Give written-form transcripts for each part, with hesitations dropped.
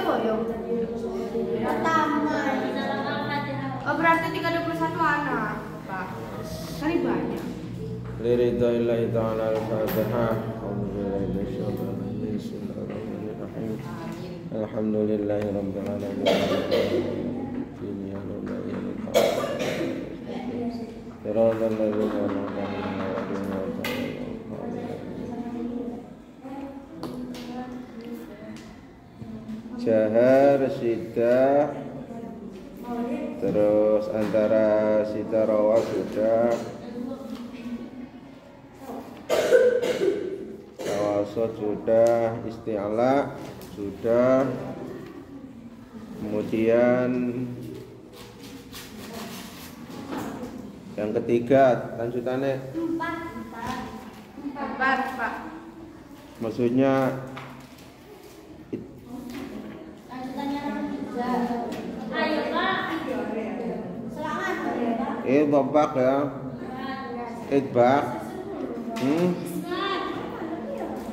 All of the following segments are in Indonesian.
boyong. Pertama. Oh, berarti 31 anak, Pak. Kali banyak. Liridaillahi ta'ala al-Fatihah. A'udzubillahi minasyaitonir rajim. Bismillahirrahmanirrahim. Alhamdulillahi rabbil alamin. Jahar Sida, terus antara Sida Rawa sudah, Tawasud sudah, Isti'la sudah, kemudian yang ketiga lanjutannya Empat, Pak. maksudnya idbak ya, idbak.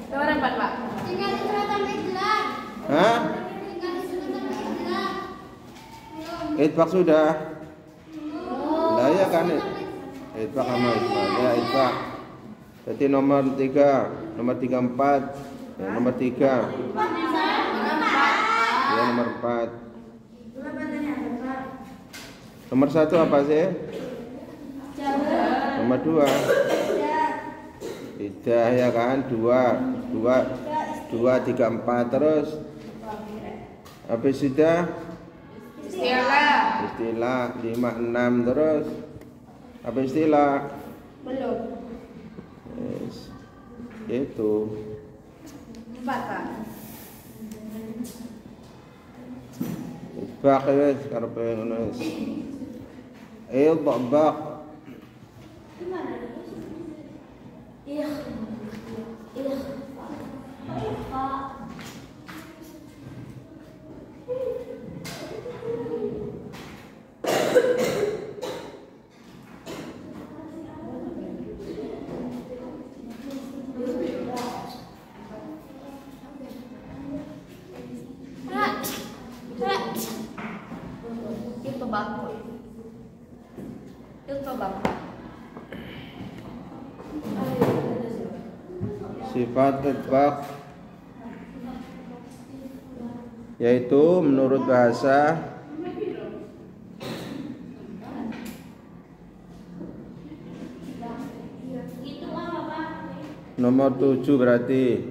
Nomor 4, Pak. Hah? Idbak sudah. Lah ya kan, idbak sama idbak. Ya idbak. Jadi nomor 3, nomor 34, ya, nomor 3. Ya nomor 4. Nomor 1 apa sih? Nomor 2 tidak ya kan, 2, 3, 4 terus habis sudah istilah 5, 6 terus habis istilah Belum. yes. Itu 4, Pak. bak wis karepe ngono wis bak sifat idbak yaitu menurut bahasa nomor 7 berarti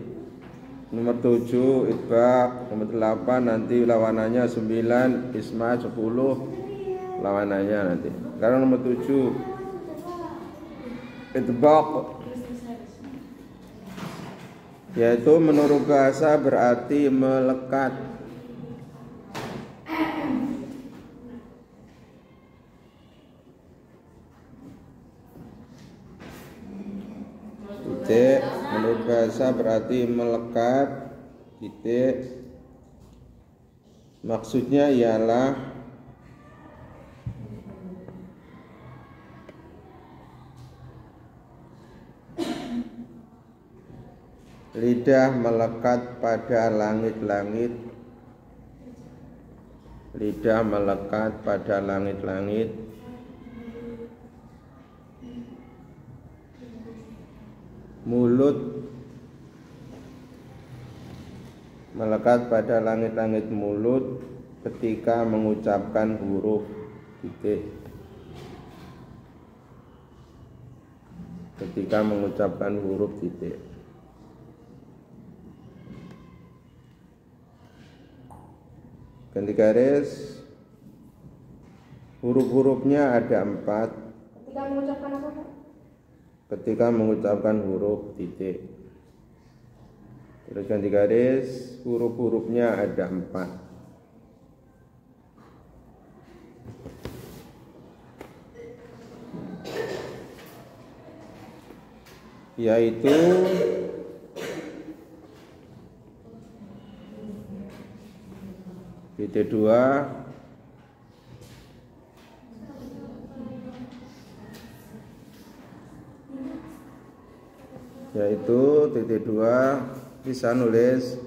nomor 7 idbak, nomor 8 nanti lawanannya 9 isma, 10 lawanannya nanti. Sekarang nomor 7 idbak yaitu menurut bahasa berarti melekat. Titik menurut bahasa berarti melekat. Titik maksudnya ialah lidah melekat pada langit-langit. Lidah melekat pada langit-langit. Mulut melekat pada langit-langit mulut ketika mengucapkan huruf. Titik. Ketika mengucapkan huruf. Titik. Ganti garis. Huruf-hurufnya ada 4. Ketika mengucapkan apa, Pak? Ketika mengucapkan huruf. Titik. Terus ganti garis. Huruf-hurufnya ada 4. Yaitu titik 2, yaitu titik 2 bisa nulis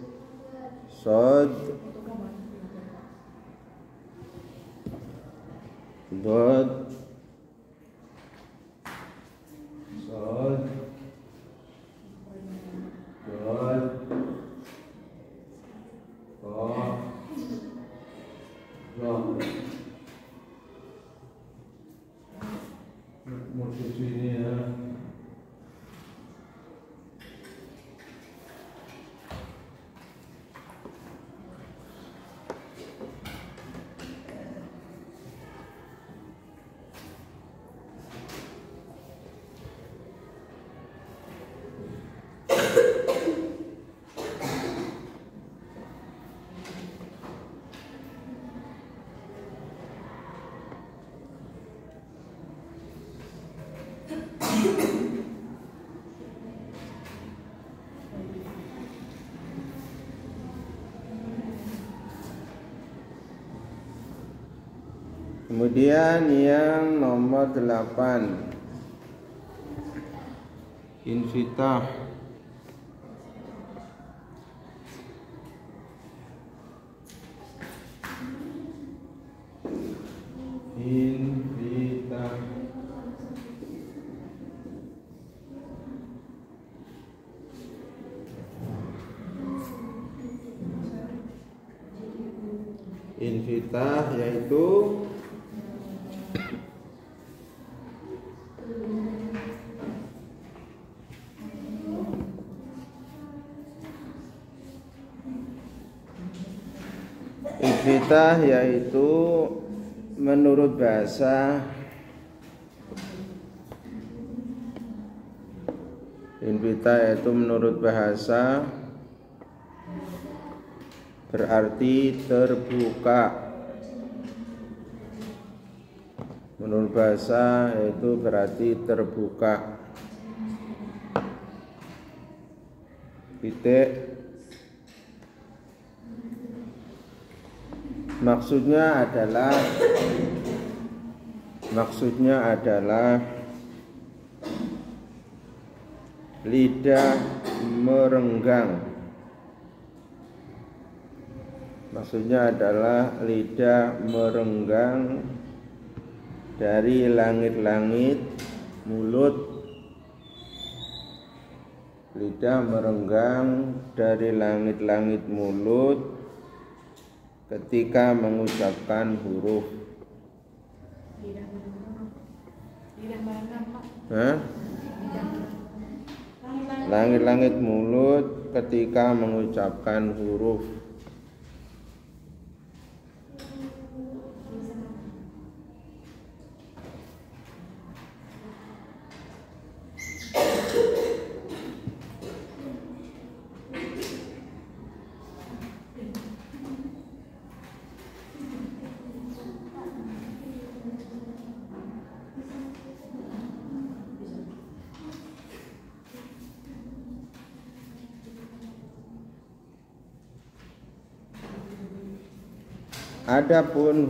sod Dod, Sod, Dod, Ko, Ro. Mau cuci ini ya. Kemudian yang nomor 8, infitah. Infitah. Infitah yaitu menurut bahasa berarti terbuka. Menurut bahasa itu berarti terbuka. Titik. Maksudnya adalah lidah merenggang. Maksudnya adalah lidah merenggang dari langit-langit mulut. Lidah merenggang dari langit-langit mulut ketika mengucapkan huruf. Langit-langit mulut ketika mengucapkan huruf. Adapun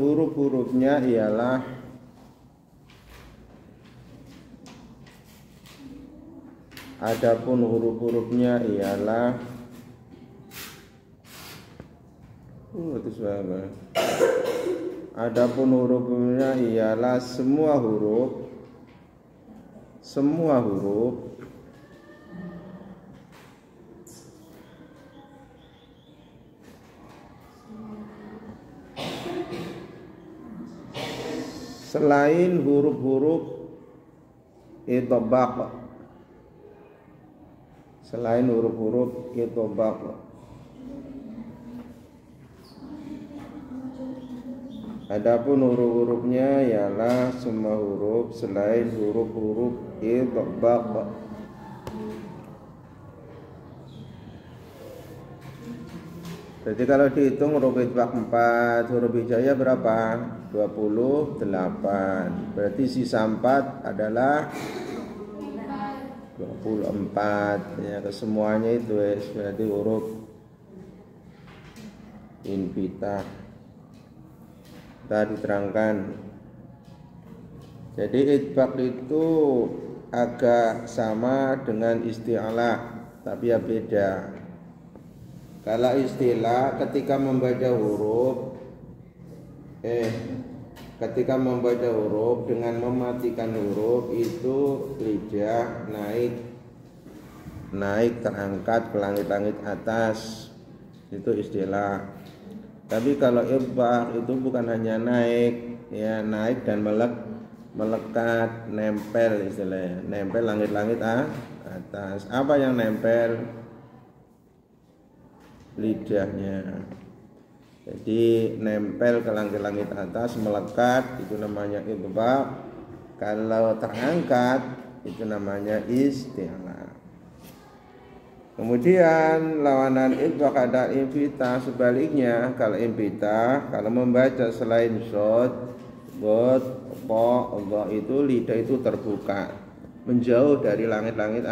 huruf-hurufnya ialah semua huruf selain huruf-huruf idhobaq. Adapun huruf-hurufnya ialah semua huruf selain huruf-huruf idhobaq. Jadi kalau dihitung huruf idhobaq 4, huruf hijaiyah berapa? 28. Berarti sisa 4 adalah 24. Ya, kesemuanya itu berarti huruf infitah. Kita diterangkan. Jadi idhobaq itu agak sama dengan isti'la, tapi ya beda. Kalau istilah ketika membaca huruf ketika membaca huruf dengan mematikan huruf itu lidah naik terangkat ke langit-langit atas, itu istilah. Tapi kalau irbaq itu bukan hanya naik, ya naik dan melekat, nempel istilahnya, nempel langit-langit atas. Apa yang nempel? Lidahnya. Jadi nempel ke langit-langit atas, melekat, itu namanya irbaq. Kalau terangkat itu namanya istilah. Kemudian lawanan irbaq ada infitah. Sebaliknya kalau infitah, kalau membaca selain shod, bot, po, dha itu lidah itu terbuka, menjauh dari langit-langit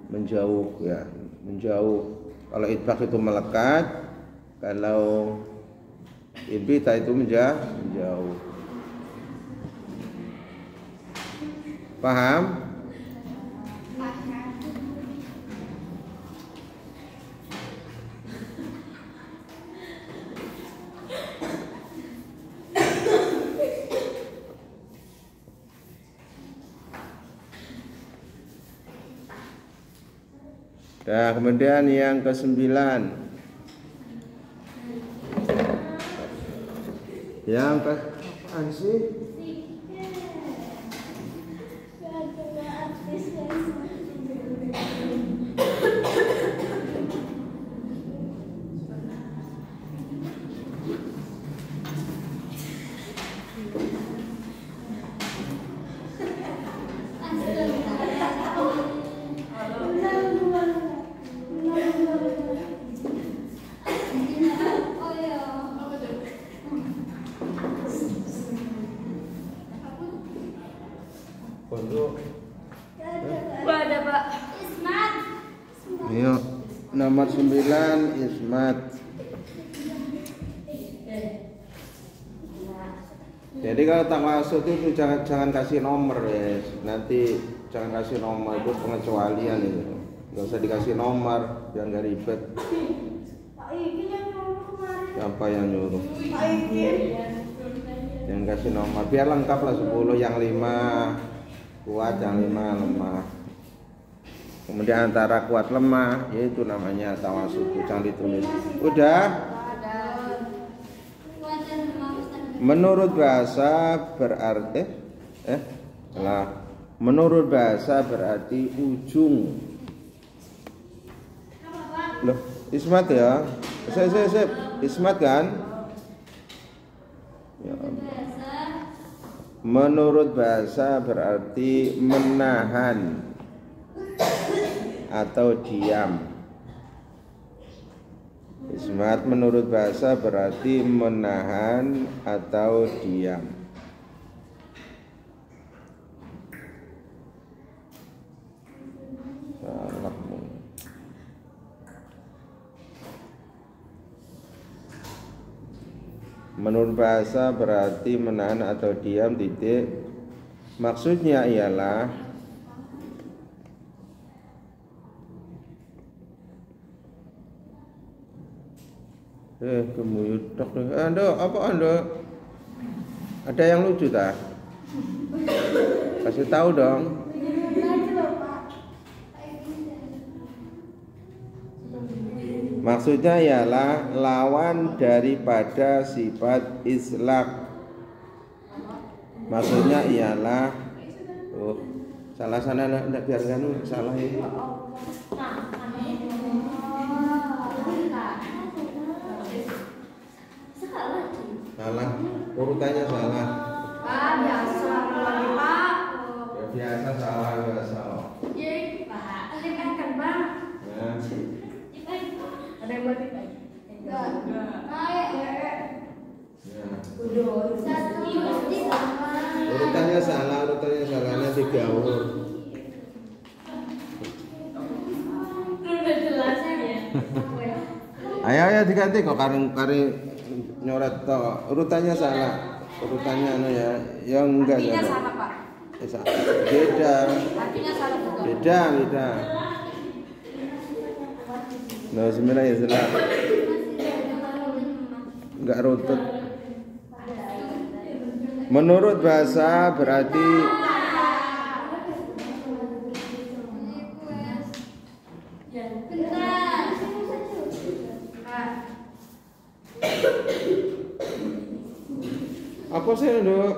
menjauh ya, menjauh. Kalau irbaq itu melekat, kalau infitah itu menjauh. Paham? Nah, kemudian yang ke-9. Yang ke-9 sih? Ada Pak. Yuk, nomor 9 ismat. Jadi kalau tawasud itu jangan kasih nomor ya. Nanti jangan kasih nomor, itu pengecualian itu. Gak usah dikasih nomor biar gak ribet. Siapa yang nyuruh? Jangan kasih nomor, biar lengkap lah 10, yang 5 kuat, yang 5 lemah. Kemudian antara kuat lemah, yaitu namanya tawasud, jangan ditulis. Udah? Menurut bahasa berarti menurut bahasa berarti ujung. Loh, ismat ya? Sip. Ismat kan? Ya. Menurut bahasa berarti menahan atau diam. Ismat menurut bahasa berarti menahan atau diam. Menurut bahasa berarti menahan atau diam titik. Maksudnya ialah kemuyudak. Anda apa Anda? Ada yang lucu tak? Kasih tahu dong. Maksudnya ialah lawan daripada sifat islaq. Maksudnya ialah salah sana enggak biarkan salah ini. Salah, urutannya salah. Pak, biasa Pak. Ya biasa salah biasa. Iya, Pak. Ada kan, Bang? Ya. Ada yang buat kita? Enggak. Ya. Urutannya salah, nanti gaul. Udah jelas ya. Ayo diganti kok kari nyoret toh. Urutannya salah. Urutannya ya. Yang enggak ya. Artinya salah, Pak. Beda. Artinya salah juga. Beda. Nah, sebenarnya salah. Enggak rutut. Menurut bahasa berarti apa sih, Dok?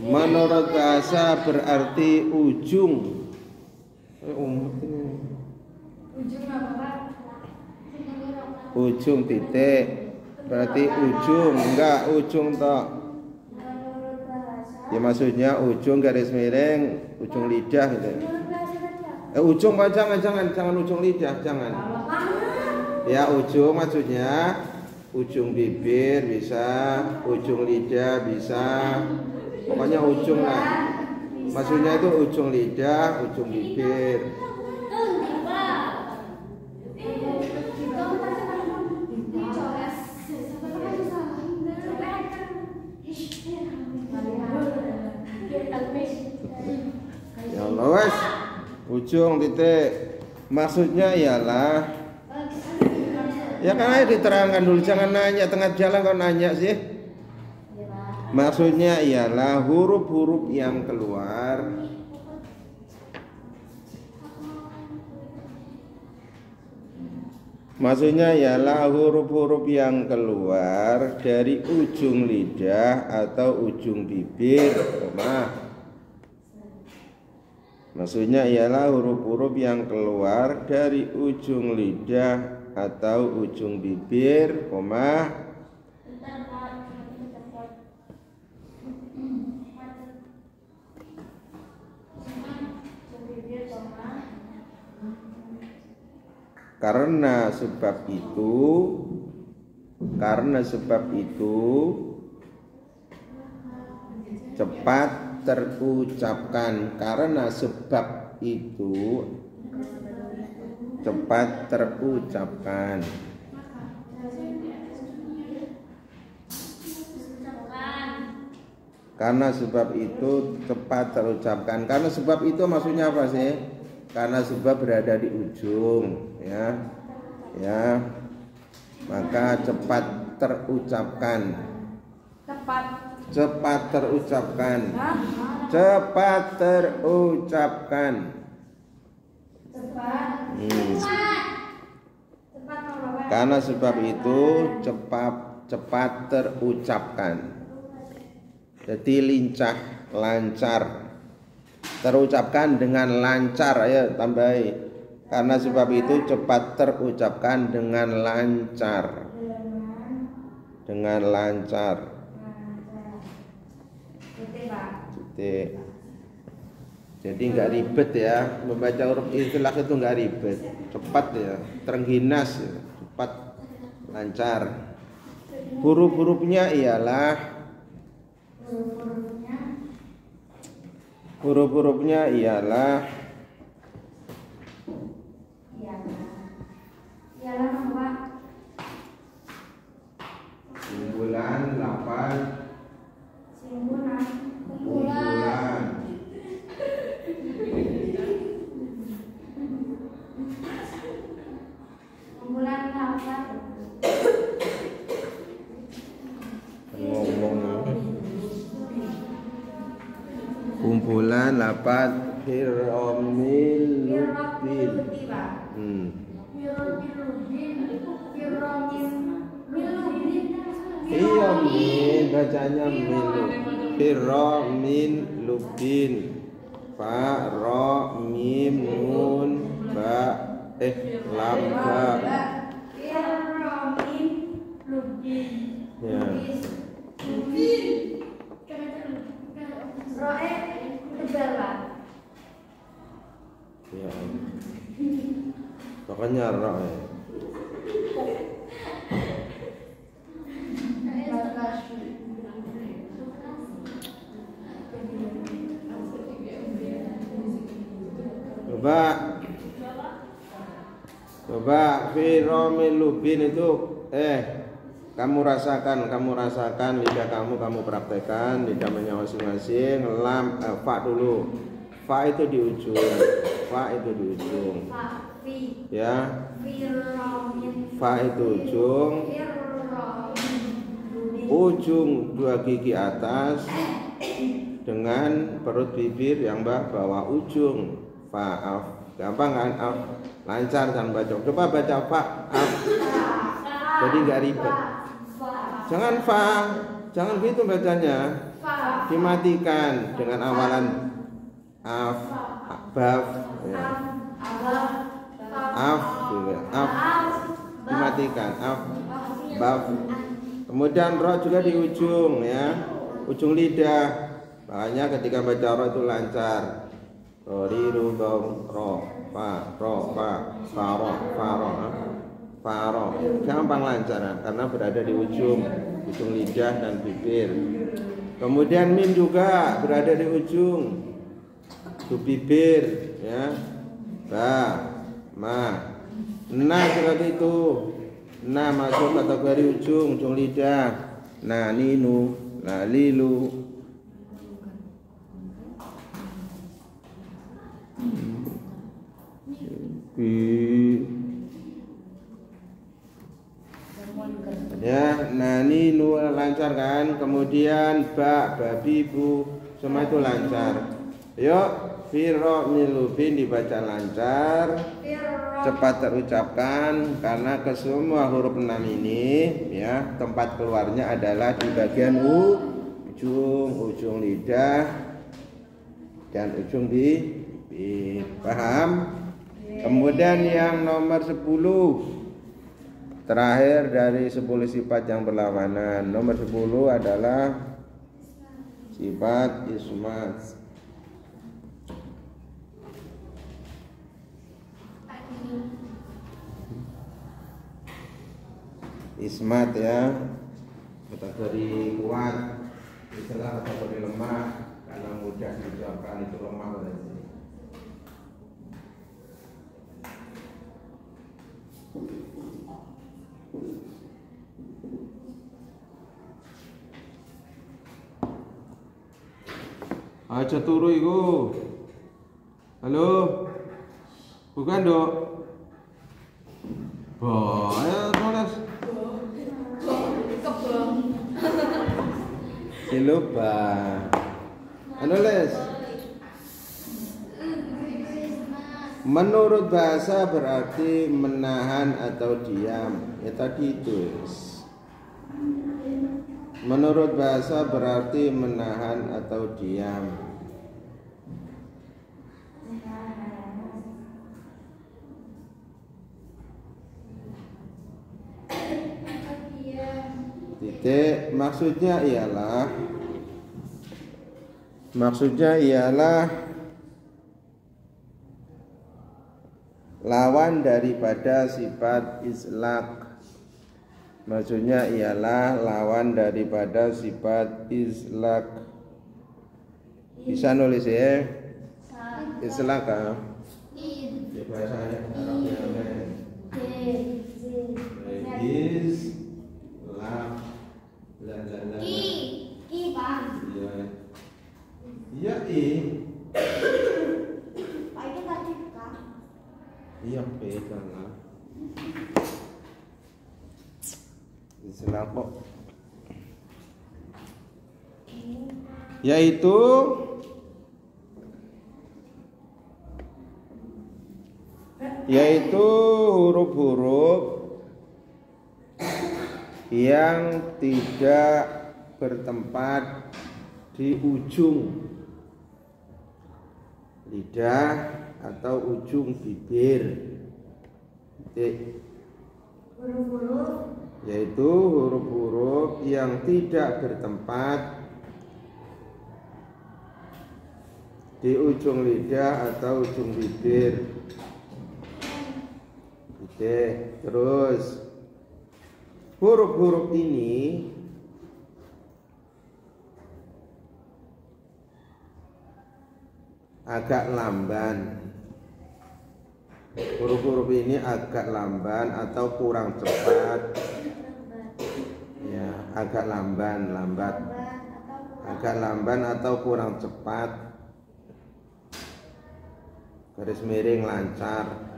Menurut bahasa berarti ujung. Ujung apa, Pak? Ujung titik. Berarti ujung, enggak ujung toh. Ya maksudnya ujung garis miring, ujung lidah gitu. Ujung Pak, jangan ujung lidah, jangan. Ya ujung maksudnya ujung bibir bisa, ujung lidah bisa. Pokoknya ujung lah. Maksudnya itu ujung lidah, ujung bibir. Ya Allah, wes. Ujung titik. Maksudnya ialah ya kan ayo diterangkan dulu, jangan nanya tengah jalan kau nanya sih. Maksudnya ialah huruf-huruf yang keluar Maksudnya ialah huruf-huruf yang keluar dari ujung lidah atau ujung bibir. Maksudnya ialah huruf-huruf yang keluar dari ujung lidah atau ujung bibir, karena sebab itu cepat terucapkan. Karena sebab itu cepat terucapkan. Karena sebab itu cepat terucapkan. Karena sebab itu maksudnya apa sih? Karena sebab berada di ujung, ya, maka cepat terucapkan. Cepat terucapkan. Cepat terucapkan. Karena sebab itu cepat terucapkan. Jadi lincah, lancar. Terucapkan dengan lancar, ayo tambahi. Karena sebab itu cepat terucapkan dengan lancar. Dengan lancar. Titik. Jadi nggak ribet ya, membaca huruf ikhtilaf itu nggak ribet, cepat ya, terengginas, ya. Cepat, lancar. Huruf-hurufnya ialah kumpulan 8 kumpulan 8 firomil lubin. Firomil bacanya milu. Firomin lubin. Fa ro mim nun ba lam ba. Firomin lubin. Ya. Roe tebal, Pak. Ya. Pokoknya roe. Coba firomil lubin itu kamu rasakan lidah kamu praktekkan lidahnya masing-masing. Lam fa dulu. Fa itu di ujung. ya. Fa itu ujung dua gigi atas dengan perut bibir yang bawah ujung. Faaf, gampang kan? Af, lancar kan baca. Coba baca fa, af, jadi nggak ribet. Jangan fa, jangan gitu bacanya. Dimatikan dengan awalan af, baf, ya. Af, juga af, dimatikan af, baf. Kemudian ro juga di ujung, ya, ujung lidah. Makanya ketika baca ro itu lancar. Ro ri ru do ro fa ro fa fa ro fa ro fa ro. Gampang lancar karena berada di ujung lidah dan bibir. Kemudian mim juga berada di ujung bibir, ya. Ba, ma, na seperti itu. Na masuk kategori ujung lidah. Na ninu, la lilu. Ya, nah ninu lancar kan. Kemudian ba, babi, bu, semua itu lancar. Yuk, firo milubin dibaca lancar, cepat terucapkan karena kesemua huruf 6 ini, ya, tempat keluarnya adalah di bagian ujung lidah dan ujung bibir. Paham? Kemudian yang nomor 10 terakhir dari 10 sifat yang berlawanan. Nomor 10 adalah sifat ismat. Ismat, ya, kategori kuat, istilah kategori lemah karena mudah diucapkan itu lemah berarti. Aja turu iku. Halo. Bukan, Dok. Ayo tulis. Silupa. Nulis. Menurut bahasa berarti menahan atau diam. Ya tadi itu. Menurut bahasa berarti menahan atau diam. Titik, maksudnya ialah lawan daripada sifat islak. Maksudnya ialah lawan daripada sifat islak. Bisa nulis, ya? Islak kan? Bahasanya Arabnya islak. Ki bang. Iya, Pakai tadi kak. Iya, beda lah. Istilah kok. Yaitu huruf-huruf yang tidak bertempat di ujung lidah atau ujung bibir. Yaitu huruf-huruf yang tidak bertempat di ujung lidah atau ujung bibir. Terus huruf-huruf ini agak lamban. Huruf-huruf ini agak lamban atau kurang cepat. Ya, agak lambat. Agak lamban atau kurang cepat. Garis miring lancar.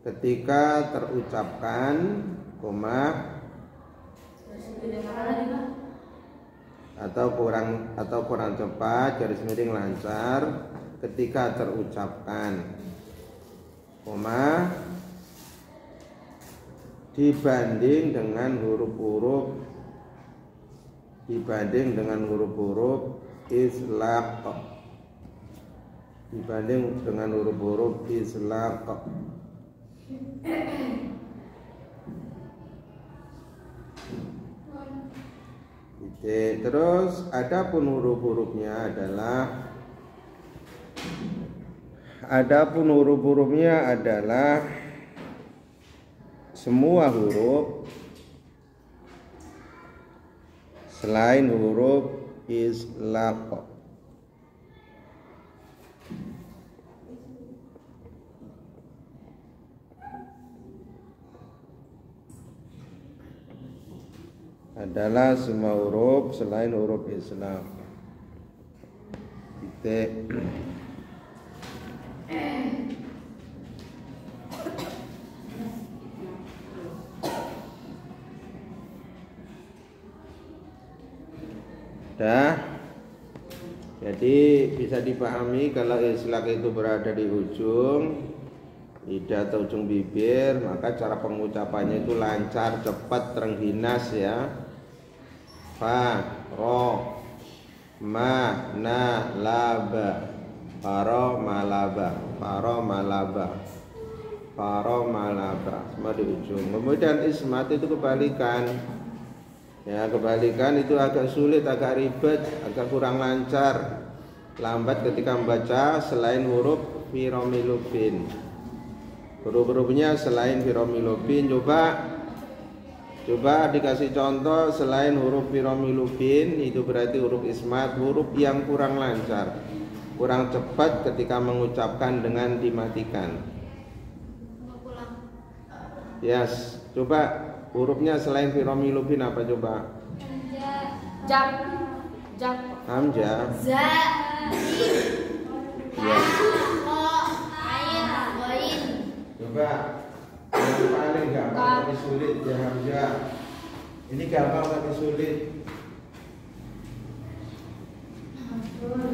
ketika terucapkan, koma atau kurang cepat, garis miring lancar ketika terucapkan, koma dibanding dengan huruf-huruf islaq, dibanding dengan huruf-huruf islaq. Terus adapun huruf-hurufnya adalah semua huruf selain huruf islaq. Adalah semua huruf selain huruf islaq. Titik. Jadi bisa dipahami kalau islaq itu berada di ujung lidah atau ujung bibir, maka cara pengucapannya itu lancar, cepat, terengginas ya. Fa, ro, ma, na, laba, faro, malaba, faro, malaba, faro, malaba, semua di ujung. Kemudian ismat itu kebalikan. Ya, kebalikan itu agak sulit, agak ribet, agak kurang lancar, lambat ketika membaca selain huruf firomilubin. Huruf-hurufnya selain firomilubin, coba dikasih contoh selain huruf firomilubin, itu berarti huruf ismat, huruf yang kurang lancar, kurang cepat ketika mengucapkan dengan dimatikan. Yes, coba hurufnya selain firomilubin apa coba? Jab. Hamzah. Za. Ya. Ain. Coba yang paling gampang tapi sulit ya Hamzah. Ini gampang tapi sulit.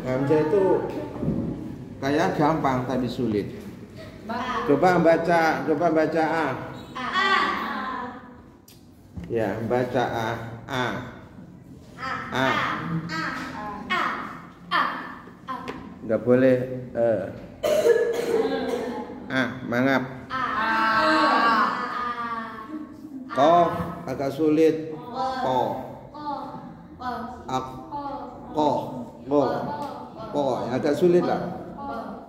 Hamzah itu kayak gampang tapi sulit. Coba baca A. Ya, baca A. Enggak boleh mangap. Qaf agak sulit. Agak sulit lah.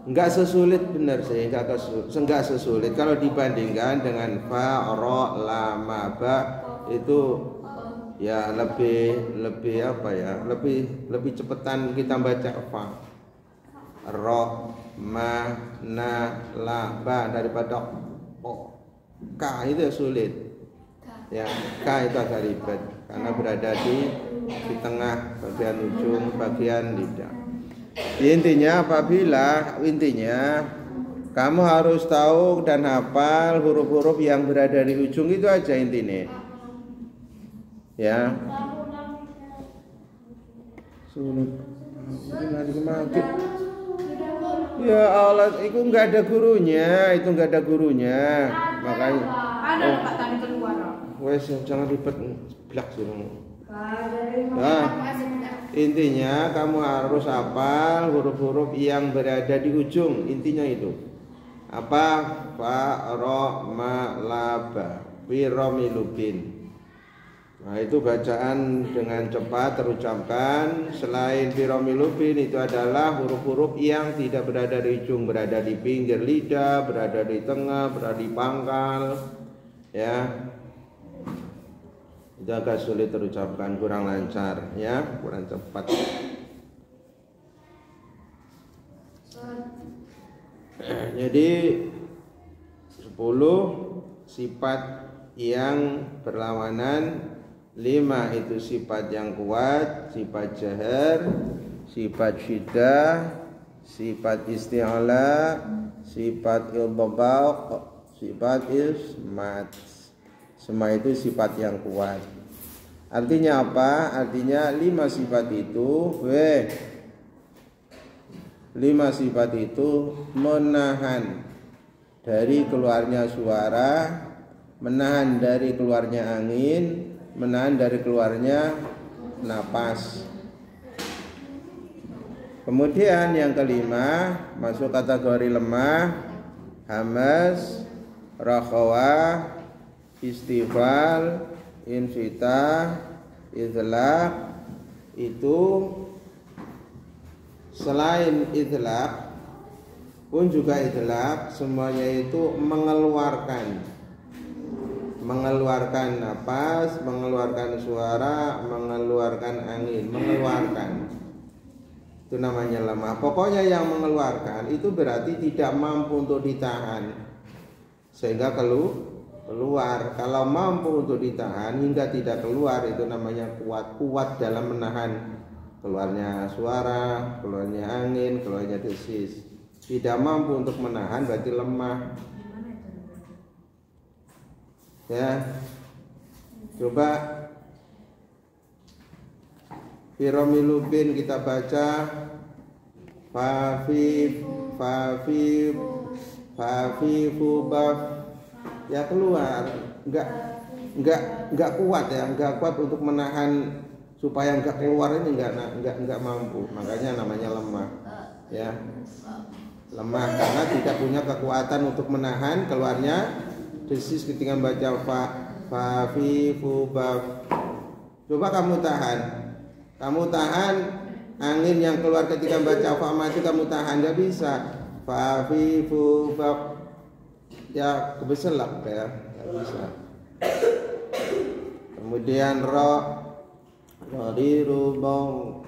Enggak sesulit benar sih, enggak sesulit kalau dibandingkan dengan fa, ra, la, ma, ba itu ya lebih apa ya? Lebih cepetan kita baca fa, ra, ma, na, la, ba daripada ka itu sulit. Ya, ka itu agak ribet karena berada di tengah bagian ujung bagian lidah. Intinya kamu harus tahu dan hafal huruf-huruf yang berada di ujung itu aja intinya. Ya. Ya Allah, itu enggak ada gurunya, Makanya Ada Pak tadi keluar. wes jangan ribet blak sih. Nah, intinya kamu harus hafal huruf-huruf yang berada di ujung, intinya itu. Apa? Fa, ra, ma, la, ba, firomilubin. Nah, itu bacaan dengan cepat terucapkan. Selain firomilubin itu adalah huruf-huruf yang tidak berada di ujung, berada di pinggir lidah, berada di tengah, berada di pangkal. Ya. Itu agak sulit terucapkan, kurang lancar, ya, kurang cepat. Jadi 10 sifat yang berlawanan, 5 itu sifat yang kuat, sifat jahar, sifat syiddah, sifat isti'ala, sifat idbaq, Sifat ismat. Isma itu sifat yang kuat. Artinya apa? Artinya 5 sifat itu, 5 sifat itu menahan dari keluarnya suara, menahan dari keluarnya angin, menahan dari keluarnya napas. Kemudian yang kelima masuk kategori lemah, hamas, rakhawah, istifal, infitah, idlaq. Itu selain idlaq pun juga idlaq, semuanya itu mengeluarkan napas, mengeluarkan suara, mengeluarkan angin, mengeluarkan. Itu namanya lemah. Pokoknya yang mengeluarkan itu berarti tidak mampu untuk ditahan sehingga keluar. Kalau mampu untuk ditahan hingga tidak keluar, itu namanya kuat dalam menahan keluarnya suara, keluarnya angin, keluarnya desis. Tidak mampu untuk menahan berarti lemah. Ya, coba Firomilubin kita baca, fubaf, ya keluar, nggak kuat ya, nggak kuat untuk menahan supaya nggak keluar, ini nggak mampu, makanya namanya lemah, ya lemah karena tidak punya kekuatan untuk menahan keluarnya desis ketika baca fubaf. Coba kamu tahan angin yang keluar ketika baca fa itu kamu tahan, nggak bisa. Fubaf ya kebeselak ya, nggak bisa. Kemudian riru bau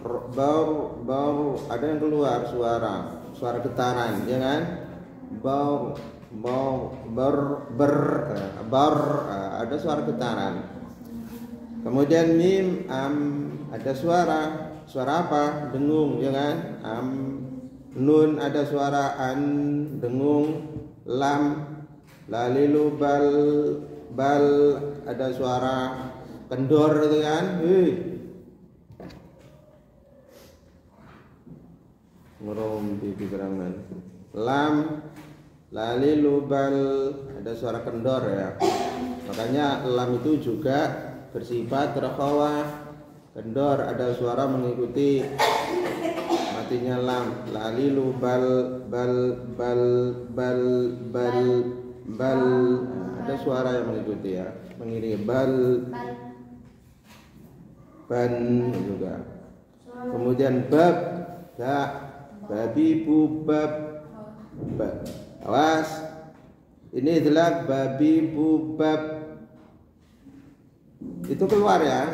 ada yang keluar suara getaran, ya kan? Bau ber ada suara getaran. Kemudian mim ada suara apa? Dengung, ya kan? Nun ada suara an, dengung. Lam lalilu bal ada suara kendor, itu kan? Ngerombi gerangan. Lam lalilu bal ada suara kendor ya. Makanya lam itu juga bersifat rakhawah, kendor, ada suara mengikuti matinya lam. Lalilu bal ada suara yang mengikuti ya, mengiringi ban juga. Kemudian bab babi bubab. Awas, ini adalah babi bubab. Itu keluar ya,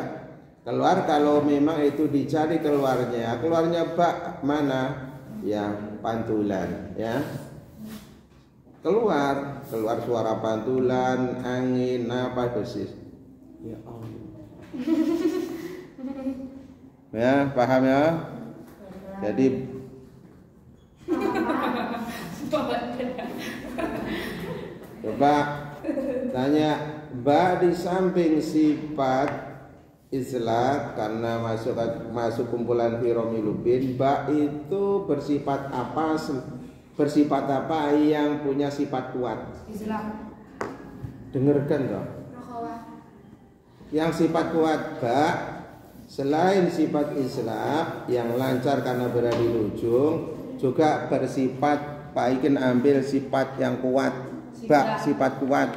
keluar kalau memang itu dicari keluarnya bak mana ya, pantulan ya, keluar suara pantulan, angin, apa desis. Ya Allah. Ya, paham ya? Jadi coba tanya, ba di samping sifat islaq karena masuk kumpulan firomilubin, ba itu bersifat apa? Bersifat apa yang punya sifat kuat? Islaq. Dengarkan toh. Yang sifat kuat ba selain sifat islaq yang lancar karena berada di ujung, juga bersifat paikin ambil sifat yang kuat. Ba sifat kuat.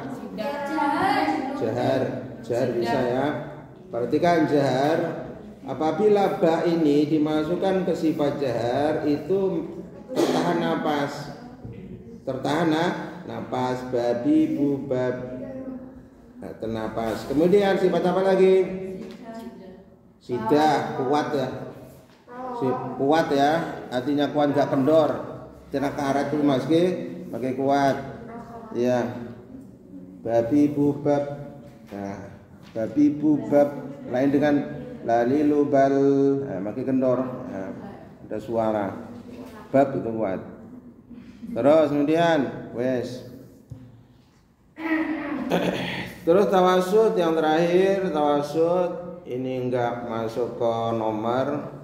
Jahar bisa ya. Perhatikan jahar, apabila ba ini dimasukkan ke sifat jahar itu tertahan napas, babi bubab, ternapas. Kemudian sifat apa lagi? Sidah, kuat ya. Kuat ya, artinya kuat, gak kendor. Tidak karet itu pakai kuat. Ya, babi bubab. Nah, babi bubab lain dengan lalilu bal, pakai kendor. Nah, ada suara. Bab itu kuat. Terus kemudian Terus tawasud yang terakhir, tawasud ini enggak masuk ke nomor.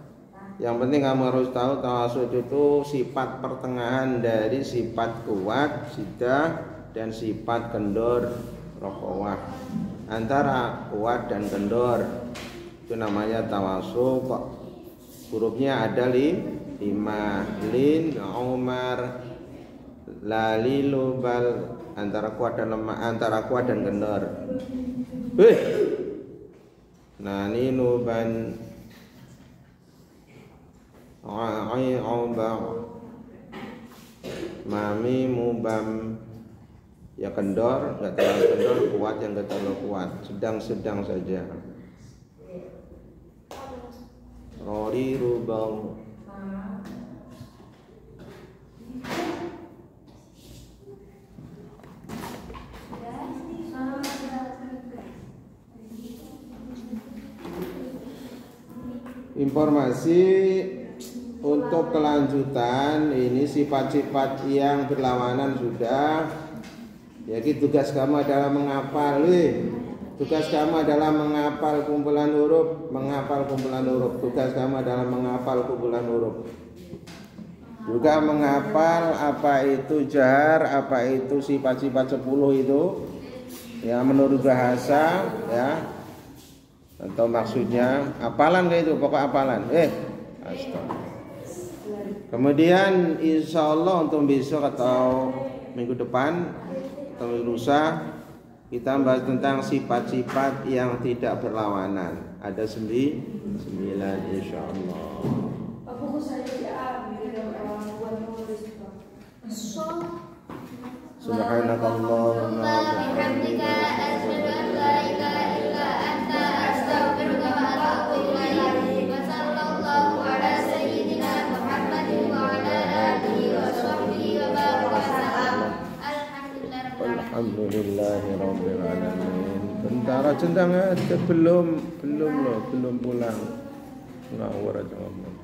Yang penting kamu harus tahu tawasud itu sifat pertengahan dari sifat kuat, sidah, dan sifat kendor, rokowah. Antara kuat dan kendor itu namanya tawasud. Hurufnya ada 5, lin, umar, lalilu, bal, antara kuat dan lemah, antara kuat dan kendor. Nani nuban, ai auba, mami mubam. Ya kendor, nggak terlalu kendor, kuat yang nggak terlalu kuat, sedang-sedang saja. Rori rubang. Informasi untuk kelanjutan ini sifat-sifat yang berlawanan sudah. Jadi tugas kamu adalah menghafal. Tugas kamu adalah menghafal kumpulan huruf, Tugas kamu adalah menghafal kumpulan huruf. Juga menghafal apa itu jahar, apa itu sifat-sifat 10 itu. Ya menurut bahasa ya. Atau maksudnya hafalan kayak itu, pokok hafalan. Astaga. Kemudian insya Allah untuk besok atau minggu depan atau minggu lusa kita bahas tentang sifat-sifat yang tidak berlawanan. Ada 9 insya Allah. Subhanakallahumma wa bihamdika asyhadu an la ilaha illa anta astaghfiruka wa atubu ilaik. Wa sallallahu ala sayyidina Muhammadin wa ala alihi wa sahbihi wa baraka wasallam. Alhamdulillahirabbil alamin. Tentara centang aja belum pulang. Ngawur aja ngomong.